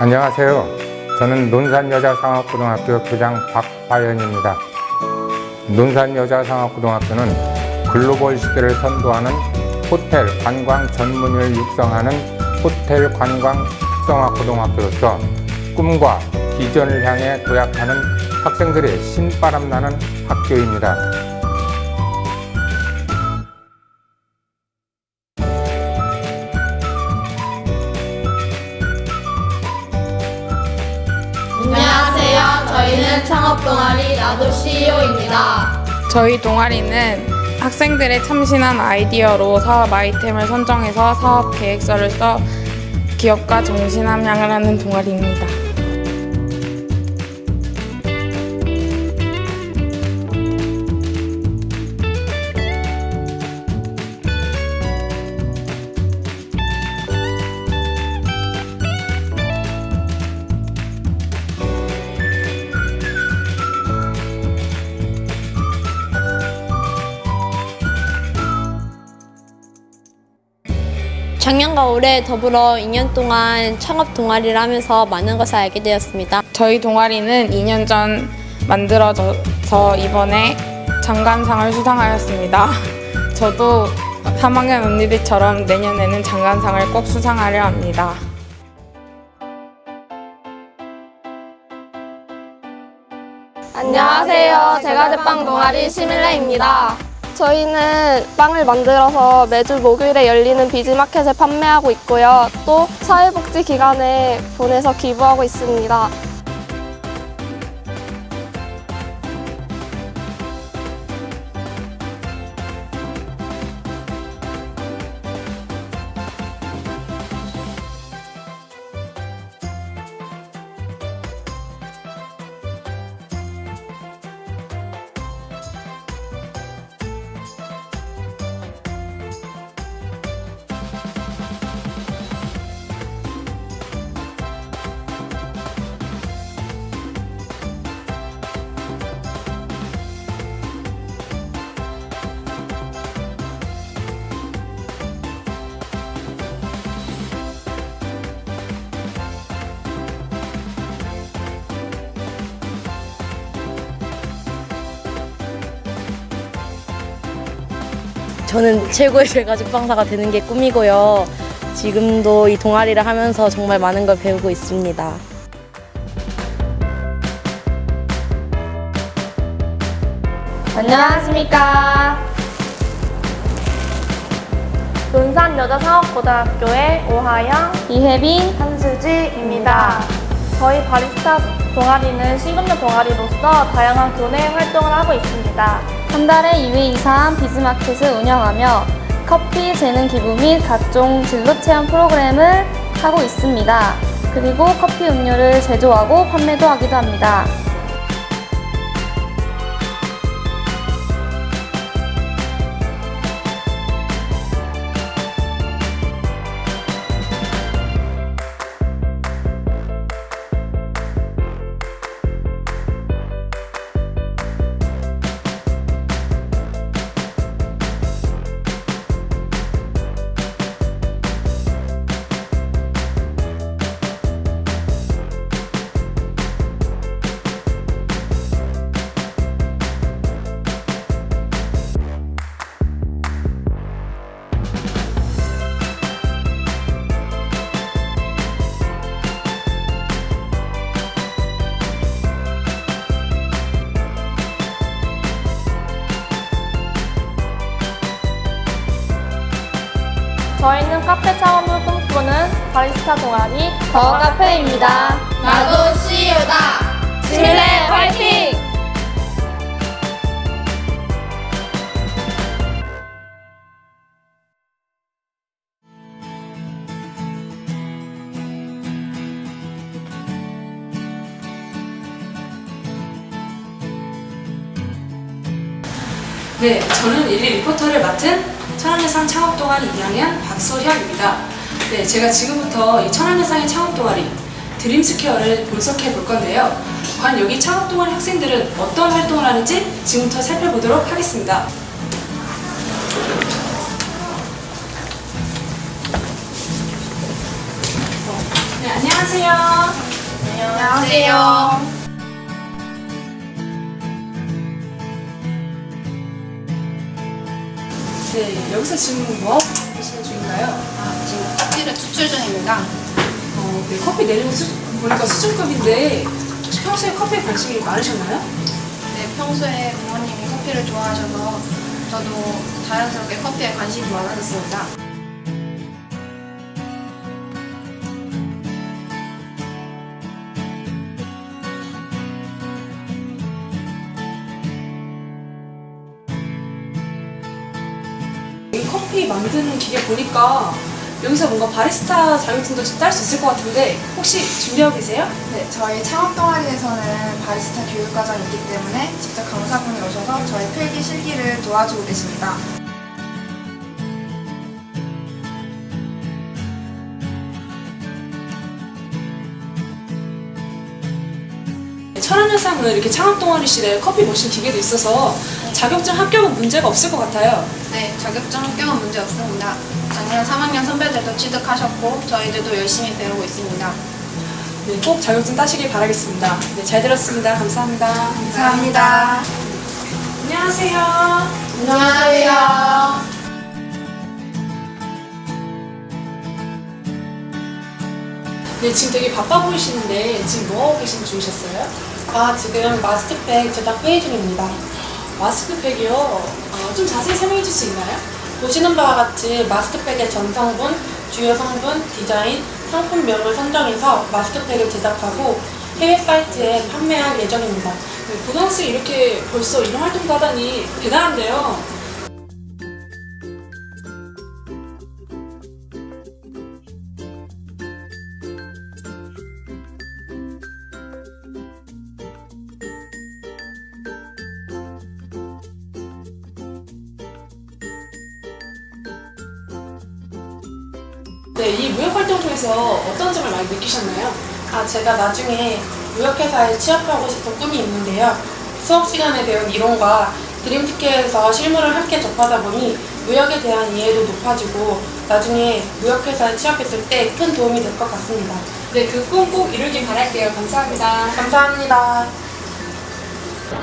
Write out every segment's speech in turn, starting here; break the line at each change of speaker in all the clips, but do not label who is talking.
안녕하세요. 저는 논산여자상업고등학교 교장 박화연입니다. 논산여자상업고등학교는 글로벌 시대를 선도하는 호텔 관광 전문의를 육성하는 호텔 관광 특성화 고등학교로서 꿈과 비전을 향해 도약하는 학생들의 신바람 나는 학교입니다.
안녕하세요. 저희는 창업동아리 나도 CEO입니다.
저희 동아리는 학생들의 참신한 아이디어로 사업 아이템을 선정해서 사업 계획서를 써 기업과 정신 함양을 하는 동아리입니다.
작년과 올해 더불어 2년 동안 창업 동아리를 하면서 많은 것을 알게 되었습니다.
저희 동아리는 2년 전 만들어져서 이번에 장관상을 수상하였습니다. 저도 3학년 언니들처럼 내년에는 장관상을 꼭 수상하려 합니다.
안녕하세요. 제과제빵 동아리 시밀레입니다.
저희는 빵을 만들어서 매주 목요일에 열리는 비즈마켓에 판매하고 있고요. 또 사회복지기관에 보내서 기부하고 있습니다.
저는 최고의 제과제빵사가 되는 게 꿈이고요. 지금도 이 동아리를 하면서 정말 많은 걸 배우고 있습니다.
안녕하십니까. 논산여자상업고등학교의 오하영, 이혜빈, 한수지입니다. 저희 바리스타 동아리는 신금년 동아리로서 다양한 교내 활동을 하고 있습니다. 한 달에 2회 이상 비즈마켓을 운영하며 커피 재능 기부 및 각종 진로 체험 프로그램을 하고 있습니다. 그리고 커피 음료를 제조하고 판매도 하기도 합니다. 저희는 카페 창업을 꿈꾸는 바리스타 동아리 더카페입니다.
나도 CEO다.
시밀레 화이팅!
네, 저는 일일 리포터를 맡은 천안여상 창업동아리 2학년 박소현입니다. 네, 제가 지금부터 이 천안여상의 창업동아리 드림스퀘어를 분석해 볼 건데요. 과연 여기 창업동아리 학생들은 어떤 활동을 하는지 지금부터 살펴보도록 하겠습니다. 네, 안녕하세요. 안녕하세요.
안녕하세요.
네, 여기서 지금 뭐 하고 계시는 중인가요?
지금 커피를 추출 중입니다.
네, 커피 내리는 보니까 수준급인데 혹시 평소에 커피에 관심이 많으셨나요?
네, 평소에 부모님이 커피를 좋아하셔서 저도 자연스럽게 커피에 관심이 많아졌습니다.
이 커피 만드는 기계 보니까 여기서 뭔가 바리스타 자격증도 딸 수 있을 것 같은데 혹시 준비하고 계세요?
네, 저희 창업 동아리에서는 바리스타 교육 과정이 있기 때문에 직접 강사분이 오셔서 저희 필기 실기를 도와주고 계십니다.
천안여상은 이렇게 창업 동아리실에 커피 머신 기계도 있어서 자격증 합격은 문제가 없을 것 같아요.
네, 자격증 합격은 문제 없습니다. 작년 3학년 선배들도 취득하셨고 저희들도 열심히 배우고 있습니다.
네, 꼭 자격증 따시길 바라겠습니다. 네, 잘 들었습니다. 감사합니다.
감사합니다.
안녕하세요.
안녕하세요.
네, 지금 되게 바빠 보이시는데 지금 뭐 하고 계신 중이셨어요?
지금 마스크팩 제작 회의 중입니다.
마스크팩이요? 좀 자세히 설명해 줄 수 있나요?
보시는 바와 같이 마스크팩의 전성분, 주요 성분, 디자인, 상품명을 선정해서 마스크팩을 제작하고 해외 사이트에 판매할 예정입니다.
네, 고등학생이 이렇게 벌써 이런 활동도 하다니 대단한데요. 네, 이 무역 활동 통해서 어떤 점을 많이 느끼셨나요?
제가 나중에 무역회사에 취업하고 싶은 꿈이 있는데요. 수업 시간에 배운 이론과 드림티켓에서 실무를 함께 접하다 보니 무역에 대한 이해도 높아지고 나중에 무역회사에 취업했을 때 큰 도움이 될 것 같습니다.
네, 그 꿈 꼭 이루길 바랄게요. 감사합니다.
감사합니다.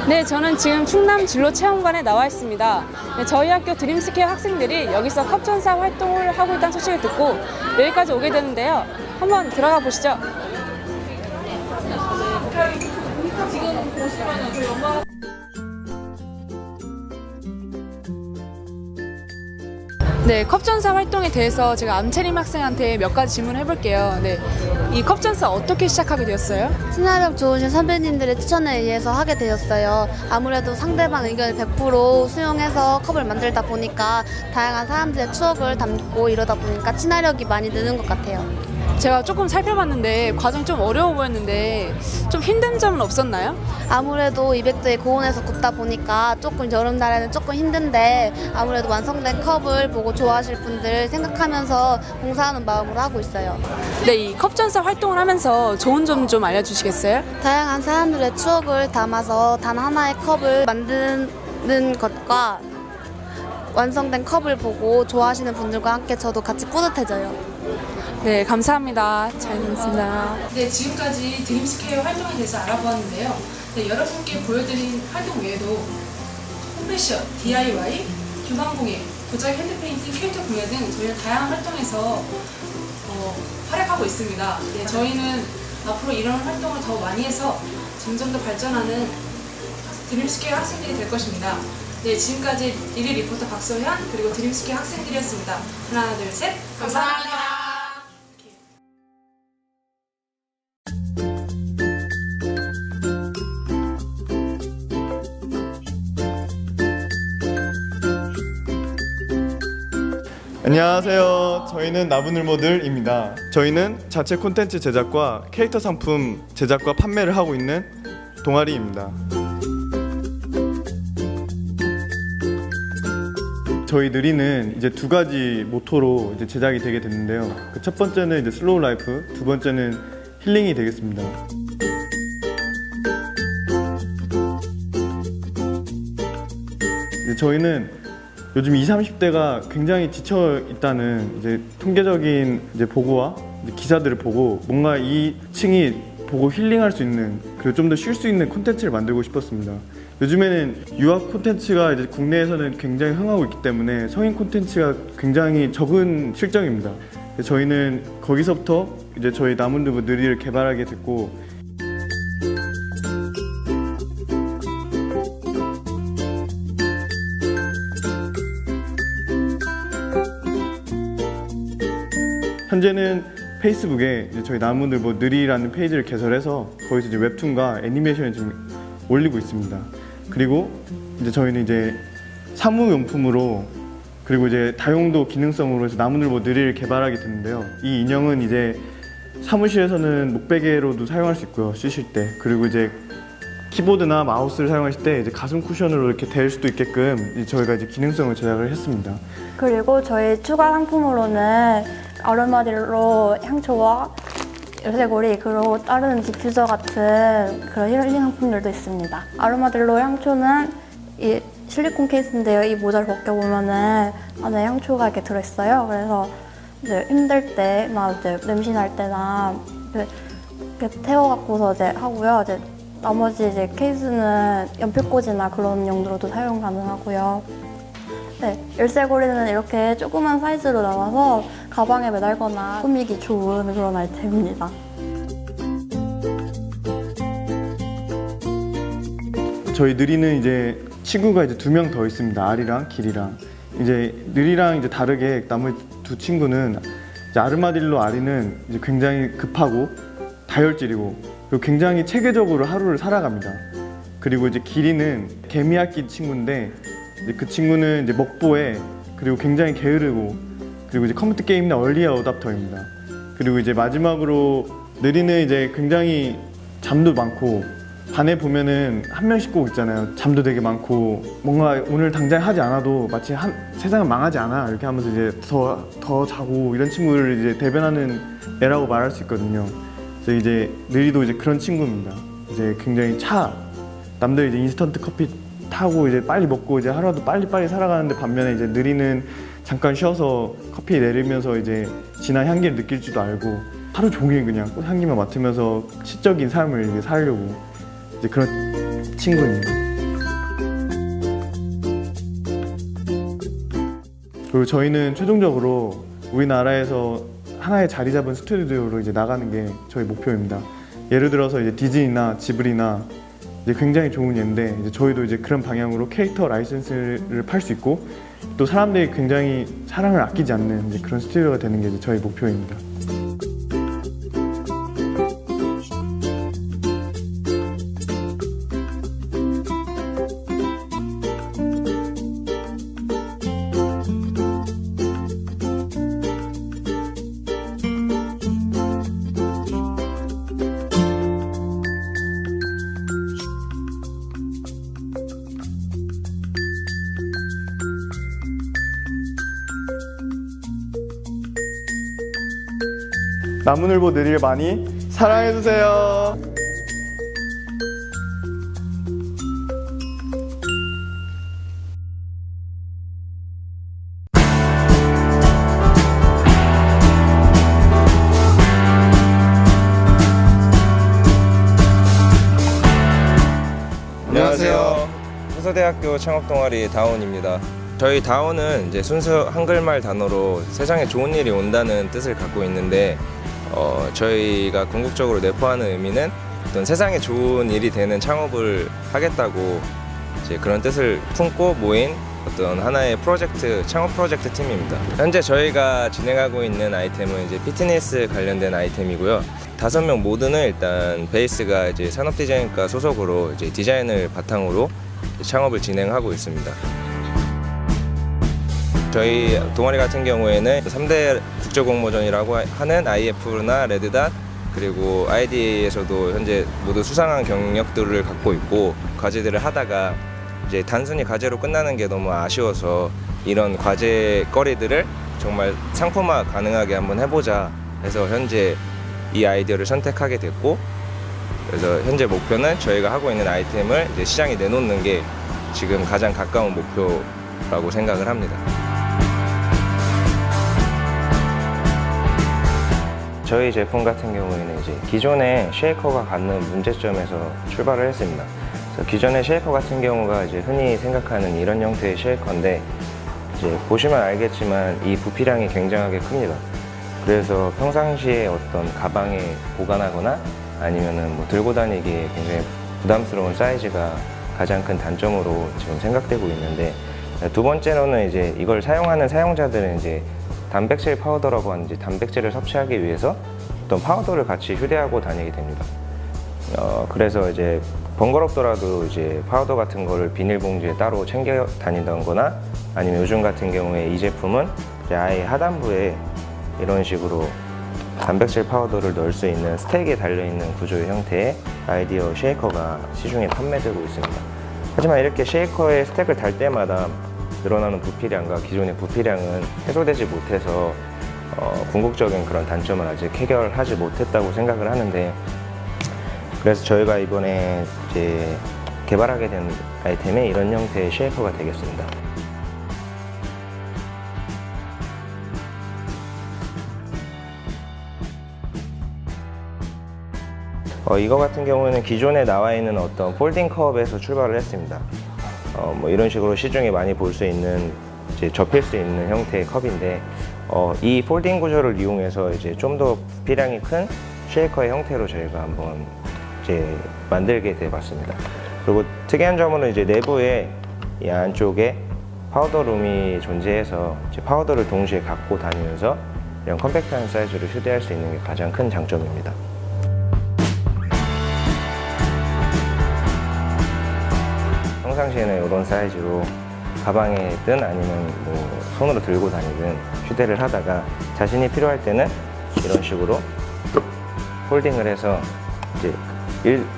네, 저는 지금 충남 진로체험관에 나와 있습니다. 네, 저희 학교 드림스케어 학생들이 여기서 컵전사 활동을 하고 있다는 소식을 듣고 여기까지 오게 되는데요. 한번 들어가 보시죠. 네, 컵전사 활동에 대해서 제가 암채림 학생한테 몇 가지 질문을 해볼게요. 네, 이 컵전사 어떻게 시작하게 되었어요?
친화력 좋으신 선배님들의 추천에 의해서 하게 되었어요. 아무래도 상대방 의견을 100% 수용해서 컵을 만들다 보니까 다양한 사람들의 추억을 담고 이러다 보니까 친화력이 많이 느는 것 같아요.
제가 조금 살펴봤는데 과정이 좀 어려워 보였는데 좀 힘든 점은 없었나요?
아무래도 200도의 고온에서 굽다 보니까 조금 여름날에는 조금 힘든데 아무래도 완성된 컵을 보고 좋아하실 분들 생각하면서 봉사하는 마음으로 하고 있어요.
네, 이 컵전사 활동을 하면서 좋은 점 좀 알려주시겠어요?
다양한 사람들의 추억을 담아서 단 하나의 컵을 만드는 것과 완성된 컵을 보고 좋아하시는 분들과 함께 저도 같이 뿌듯해져요.
네, 감사합니다. 잘 들었습니다. 네, 지금까지 드림스케어 활동에 대해서 알아보았는데요. 네, 여러분께 보여드린 활동 외에도 홈패션, DIY, 규방공예, 도자기 핸드페인팅, 캐릭터 공예 등 저희는 다양한 활동에서 활약하고 있습니다. 네, 저희는 앞으로 이런 활동을 더 많이 해서 점점 더 발전하는 드림스케어 학생들이 될 것입니다. 네, 지금까지 1위 리포터 박소현 그리고 드림스케어 학생들이었습니다. 하나, 둘, 셋. 감사합니다.
안녕하세요. 저희는 나무늘보들입니다. 저희는 자체 콘텐츠 제작과 캐릭터 상품 제작과 판매를 하고 있는 동아리입니다. 저희 느리는 이제 두 가지 모토로 이제 제작이 되게 됐는데요. 그 첫 번째는 이제 슬로우 라이프, 두 번째는 힐링이 되겠습니다. 이제 저희는 요즘 20, 30대가 굉장히 지쳐 있다는 이제 통계적인 이제 보고와 이제 기사들을 보고 뭔가 이 층이 보고 힐링할 수 있는, 그리고 좀 더 쉴 수 있는 콘텐츠를 만들고 싶었습니다. 요즘에는 유학 콘텐츠가 이제 국내에서는 굉장히 흥하고 있기 때문에 성인 콘텐츠가 굉장히 적은 실정입니다. 저희는 거기서부터 이제 저희 나무늘보 느리를 개발하게 됐고, 현재는 페이스북에 이제 저희 나무늘보 느리라는 페이지를 개설해서 거기서 이제 웹툰과 애니메이션을 좀 올리고 있습니다. 그리고 이제 저희는 이제 사무용품으로, 그리고 이제 다용도 기능성으로 해서 나무늘보 느리를 개발하게 됐는데요. 이 인형은 이제 사무실에서는 목베개로도 사용할 수 있고요, 쉬실 때. 그리고 이제 키보드나 마우스를 사용하실 때 이제 가슴 쿠션으로 이렇게 댈 수도 있게끔 이제 저희가 이제 기능성을 제작을 했습니다.
그리고 저희 추가 상품으로는 아로마딜로 향초와 열쇠고리, 그리고 다른 디퓨저 같은 그런 힐링 상품들도 있습니다. 아로마딜로 향초는 이 실리콘 케이스인데요. 이 모자를 벗겨보면은 안에 향초가 이렇게 들어있어요. 그래서 이제 힘들 때나 이제 냄새날 때나 이렇게 태워갖고서 이제 하고요. 이제 나머지 이제 케이스는 연필꽂이나 그런 용도로도 사용 가능하고요. 네, 열쇠고리는 이렇게 조그만 사이즈로 나와서 가방에 매달거나 꾸미기 좋은 그런 아이템입니다.
저희 느리는 이제 친구가 이제 2명 더 있습니다. 알이랑 길이랑. 이제 느리랑 이제 다르게 나머지 두 친구는 이제 아르마딜로 아리는 이제 굉장히 급하고 다혈질이고, 그리고 굉장히 체계적으로 하루를 살아갑니다. 그리고 이제 길이는 개미핥기 친구인데, 이제 그 친구는 이제 먹보에, 그리고 굉장히 게으르고, 그리고 이제 컴퓨터 게임이나 얼리 어답터입니다. 그리고 이제 마지막으로 느리는 이제 굉장히 잠도 많고, 반에 보면은 한 명씩 꼭 있잖아요. 잠도 되게 많고, 뭔가 오늘 당장 하지 않아도 마치 세상은 망하지 않아 이렇게 하면서 이제 더 자고, 이런 친구를 이제 대변하는 애라고 말할 수 있거든요. 그래서 이제 느리도 이제 그런 친구입니다. 이제 굉장히 남들 이제 인스턴트 커피 타고 이제 빨리 먹고 이제 하루도 빨리빨리 살아가는데, 반면에 이제 느리는 잠깐 쉬어서 커피 내리면서 이제 진한 향기를 느낄 줄도 알고, 하루 종일 그냥 꽃향기만 맡으면서 시적인 삶을 이제 살려고 이제 그런 친구입니다. 그리고 저희는 최종적으로 우리나라에서 하나의 자리 잡은 스튜디오로 이제 나가는 게 저희 목표입니다. 예를 들어서 이제 디즈니나 지브리나 이제 굉장히 좋은 예인데, 이제 저희도 이제 그런 방향으로 캐릭터 라이센스를 팔 수 있고, 또 사람들이 굉장히 사랑을 아끼지 않는 이제 그런 스튜디오가 되는 게 이제 저희 목표입니다. 나무늘보 느리를 많이 사랑해주세요.
안녕하세요. 호서대학교 창업동아리 다온입니다. 저희 다온은 이제 순수 한글말 단어로 세상에 좋은 일이 온다는 뜻을 갖고 있는데, 저희가 궁극적으로 내포하는 의미는 어떤 세상에 좋은 일이 되는 창업을 하겠다고 이제 그런 뜻을 품고 모인 어떤 하나의 프로젝트, 창업 프로젝트 팀입니다. 현재 저희가 진행하고 있는 아이템은 이제 피트니스 관련된 아이템이고요. 5명 모두는 일단 베이스가 이제 산업디자인과 소속으로 이제 디자인을 바탕으로 창업을 진행하고 있습니다. 저희 동아리 같은 경우에는 3대 국제공모전이라고 하는 IF나 레드닷, 그리고 IDA에서도 현재 모두 수상한 경력들을 갖고 있고, 과제들을 하다가 이제 단순히 과제로 끝나는 게 너무 아쉬워서 이런 과제거리들을 정말 상품화 가능하게 한번 해보자 해서 현재 이 아이디어를 선택하게 됐고, 그래서 현재 목표는 저희가 하고 있는 아이템을 이제 시장에 내놓는 게 지금 가장 가까운 목표라고 생각을 합니다. 저희 제품 같은 경우에는 이제 기존의 쉐이커가 갖는 문제점에서 출발을 했습니다. 그래서 기존의 쉐이커 같은 경우가 이제 흔히 생각하는 이런 형태의 쉐이커인데 이제 보시면 알겠지만 이 부피량이 굉장하게 큽니다. 그래서 평상시에 어떤 가방에 보관하거나 아니면은 뭐 들고 다니기에 굉장히 부담스러운 사이즈가 가장 큰 단점으로 지금 생각되고 있는데, 두 번째로는 이제 이걸 사용하는 사용자들은 이제 단백질 파우더라고 하는 이제 단백질을 섭취하기 위해서 어떤 파우더를 같이 휴대하고 다니게 됩니다. 그래서 이제 번거롭더라도 이제 파우더 같은 거를 비닐봉지에 따로 챙겨 다니던거나 아니면 요즘 같은 경우에 이 제품은 이제 아예 하단부에 이런 식으로 단백질 파우더를 넣을 수 있는 스택에 달려있는 구조의 형태의 아이디어 쉐이커가 시중에 판매되고 있습니다. 하지만 이렇게 쉐이커에 스택을 달 때마다 늘어나는 부피량과 기존의 부피량은 해소되지 못해서 궁극적인 그런 단점을 아직 해결하지 못했다고 생각을 하는데, 그래서 저희가 이번에 이제 개발하게 된 아이템이 이런 형태의 쉐이커가 되겠습니다. 이거 같은 경우에는 기존에 나와 있는 어떤 폴딩 컵에서 출발을 했습니다. 뭐 이런 식으로 시중에 많이 볼 수 있는 이제 접힐 수 있는 형태의 컵인데, 이 폴딩 구조를 이용해서 이제 좀 더 부피량이 큰 쉐이커의 형태로 저희가 한번 이제 만들게 되어봤습니다. 그리고 특이한 점은 이제 내부에 이 안쪽에 파우더룸이 존재해서 이제 파우더를 동시에 갖고 다니면서 이런 컴팩트한 사이즈를 휴대할 수 있는 게 가장 큰 장점입니다. 평상시에는 이런 사이즈로 가방에든 아니면 뭐 손으로 들고 다니든 휴대를 하다가 자신이 필요할 때는 이런 식으로 폴딩을 해서 이제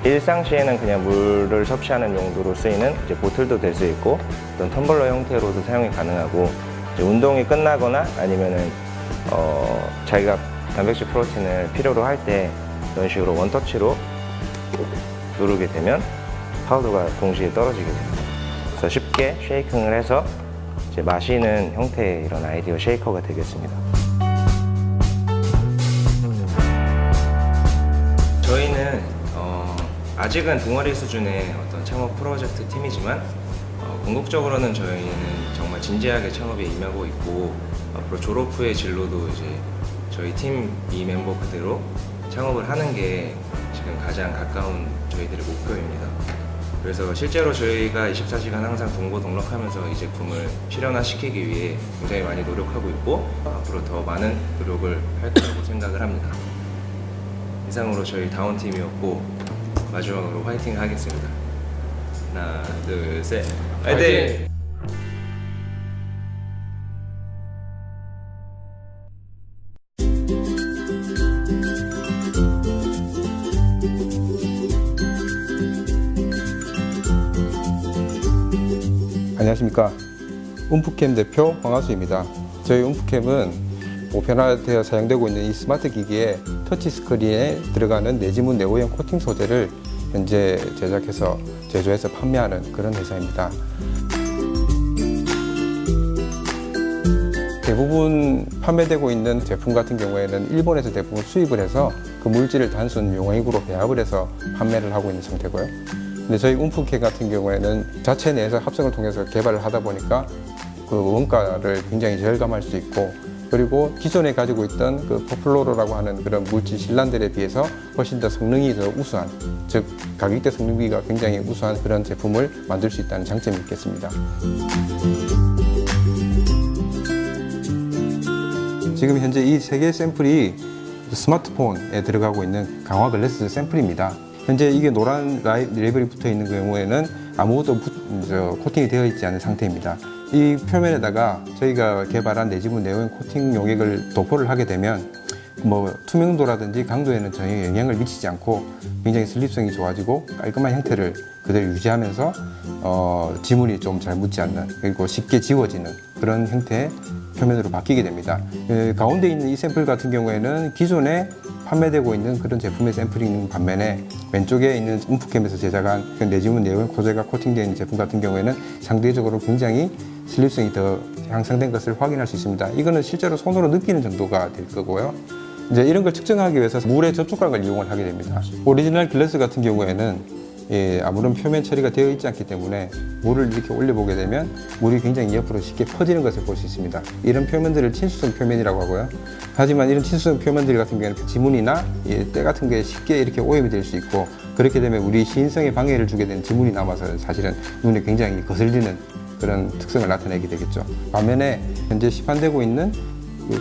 일상시에는 그냥 물을 섭취하는 용도로 쓰이는 이제 보틀도 될 수 있고 어떤 텀블러 형태로도 사용이 가능하고, 이제 운동이 끝나거나 아니면은 자기가 단백질 프로틴을 필요로 할 때 이런 식으로 원터치로 누르게 되면 파우더가 동시에 떨어지게 됩니다. 그래서 쉽게 쉐이킹을 해서 이제 마시는 형태의 이런 아이디어 쉐이커가 되겠습니다. 저희는 아직은 동아리 수준의 어떤 창업 프로젝트 팀이지만 궁극적으로는 저희는 정말 진지하게 창업에 임하고 있고, 앞으로 졸업 후의 진로도 이제 저희 팀 이 멤버 그대로 창업을 하는 게 지금 가장 가까운 저희들의 목표입니다. 그래서 실제로 저희가 24시간 항상 동고동락하면서 이 제품을 실현화시키기 위해 굉장히 많이 노력하고 있고, 앞으로 더 많은 노력을 할 거라고 생각을 합니다. 이상으로 저희 다운팀이었고 마지막으로 화이팅 하겠습니다. 하나, 둘, 셋, 화이팅!
안녕하십니까. 움프캠 대표 황하수입니다. 저희 움프캠은 보편화되어 사용되고 있는 이 스마트 기기에 터치 스크린에 들어가는 내지문 네오형 코팅 소재를 현재 제작해서 제조해서 판매하는 그런 회사입니다. 대부분 판매되고 있는 제품 같은 경우에는 일본에서 대부분 수입을 해서 그 물질을 단순 용액으로 배합을 해서 판매를 하고 있는 상태고요. 근데 저희 움프캠 같은 경우에는 자체 내에서 합성을 통해서 개발을 하다 보니까 그 원가를 굉장히 절감할 수 있고, 그리고 기존에 가지고 있던 그 포플로로라고 하는 그런 물질 신란들에 비해서 훨씬 더 성능이 더 우수한, 즉 가격대 성능비가 굉장히 우수한 그런 제품을 만들 수 있다는 장점이 있겠습니다. 지금 현재 이 세 개의 샘플이 스마트폰에 들어가고 있는 강화 글래스 샘플입니다. 현재 이게 노란 레이블이 붙어 있는 경우에는 아무것도 코팅이 되어 있지 않은 상태입니다. 이 표면에다가 저희가 개발한 내지문 네오형 코팅 용액을 도포를 하게 되면 뭐 투명도라든지 강도에는 전혀 영향을 미치지 않고 굉장히 슬립성이 좋아지고 깔끔한 형태를 그대로 유지하면서 지문이 좀 잘 묻지 않는, 그리고 쉽게 지워지는 그런 형태의 표면으로 바뀌게 됩니다. 가운데 있는 이 샘플 같은 경우에는 기존에 판매되고 있는 그런 제품의 샘플인 반면에 왼쪽에 있는 움프캠에서 제작한 그 내지문 네오형 소재가 코팅되어 있는 제품 같은 경우에는 상대적으로 굉장히 슬립성이 더 향상된 것을 확인할 수 있습니다. 이거는 실제로 손으로 느끼는 정도가 될 거고요. 이제 이런 걸 측정하기 위해서 물의 접촉각을 이용을 하게 됩니다. 오리지널 글래스 같은 경우에는 아무런 표면 처리가 되어 있지 않기 때문에 물을 이렇게 올려보게 되면 물이 굉장히 옆으로 쉽게 퍼지는 것을 볼 수 있습니다. 이런 표면들을 친수성 표면이라고 하고요. 하지만 이런 친수성 표면들 같은 경우에는 지문이나 때 같은 게 쉽게 이렇게 오염이 될 수 있고, 그렇게 되면 우리 시인성에 방해를 주게 되는 지문이 남아서 사실은 눈에 굉장히 거슬리는 그런 특성을 나타내게 되겠죠. 반면에 현재 시판되고 있는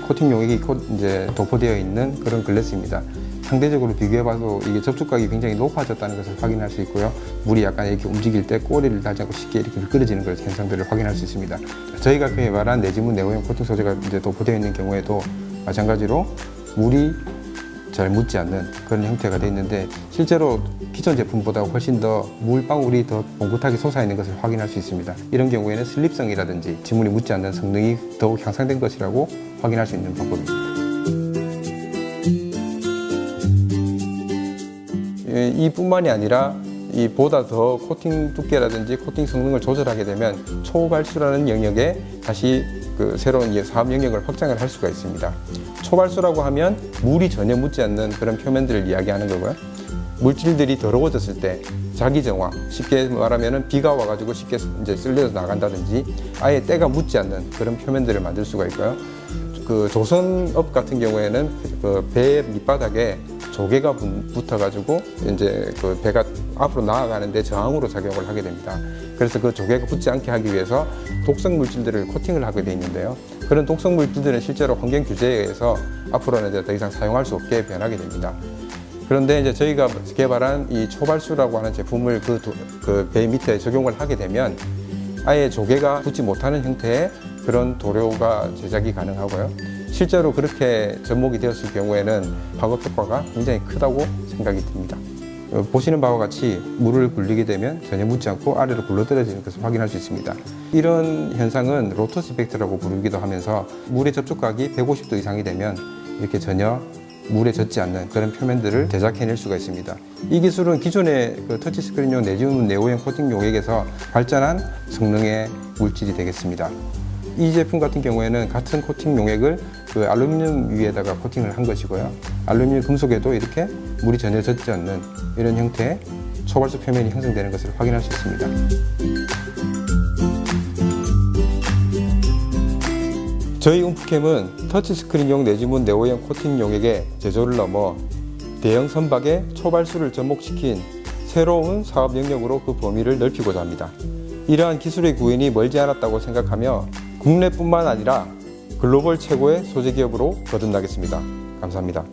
코팅 용액이 이제 도포되어 있는 그런 글래스입니다. 상대적으로 비교해봐도 이게 접촉각이 굉장히 높아졌다는 것을 확인할 수 있고요. 물이 약간 이렇게 움직일 때 꼬리를 달지 않고 쉽게 이렇게 미끄러지는 그런 현상들을 확인할 수 있습니다. 저희가 그에 말한 내지문 내오염 코팅 소재가 이제 도포되어 있는 경우에도 마찬가지로 물이 잘 묻지 않는 그런 형태가 되어 있는데, 실제로 기존 제품보다 훨씬 더 물방울이 더 봉긋하게 솟아있는 것을 확인할 수 있습니다. 이런 경우에는 슬립성이라든지 지문이 묻지 않는 성능이 더욱 향상된 것이라고 확인할 수 있는 방법입니다. 이뿐만이 아니라 보다 더 코팅 두께라든지 코팅 성능을 조절하게 되면 초발수라는 영역에 다시 새로운 사업 영역을 확장을 할 수가 있습니다. 초발수라고 하면 물이 전혀 묻지 않는 그런 표면들을 이야기하는 거고요. 물질들이 더러워졌을 때 자기 정화, 쉽게 말하면 비가 와가지고 쉽게 이제 쓸려서 나간다든지 아예 때가 묻지 않는 그런 표면들을 만들 수가 있고요. 조선업 같은 경우에는 배 밑바닥에 조개가 붙어가지고 이제 배가 앞으로 나아가는데 저항으로 작용을 하게 됩니다. 그래서 그 조개가 붙지 않게 하기 위해서 독성 물질들을 코팅을 하게 돼 있는데요. 그런 독성 물질들은 실제로 환경 규제에 의해서 앞으로는 이제 더 이상 사용할 수 없게 변하게 됩니다. 그런데 이제 저희가 개발한 이 초발수라고 하는 제품을 그 배 밑에 적용을 하게 되면 아예 조개가 붙지 못하는 형태의 그런 도료가 제작이 가능하고요. 실제로 그렇게 접목이 되었을 경우에는 파급 효과가 굉장히 크다고 생각이 듭니다. 보시는 바와 같이 물을 굴리게 되면 전혀 묻지 않고 아래로 굴러떨어지는 것을 확인할 수 있습니다. 이런 현상은 로터스 이펙트라고 부르기도 하면서 물의 접촉각이 150도 이상이 되면 이렇게 전혀 물에 젖지 않는 그런 표면들을 제작해낼 수가 있습니다. 이 기술은 기존의 터치스크린용 내지문 내오염 코팅 용액에서 발전한 성능의 물질이 되겠습니다. 이 제품 같은 경우에는 같은 코팅 용액을 알루미늄 위에다가 코팅을 한 것이고요. 알루미늄 금속에도 이렇게 물이 전혀 젖지 않는 이런 형태의 초발수 표면이 형성되는 것을 확인할 수 있습니다. 저희 움프캠은 터치스크린용 내지문 내오염 코팅 용액의 제조를 넘어 대형 선박의 초발수를 접목시킨 새로운 사업 영역으로 그 범위를 넓히고자 합니다. 이러한 기술의 구현이 멀지 않았다고 생각하며 국내뿐만 아니라 글로벌 최고의 소재 기업으로 거듭나겠습니다. 감사합니다.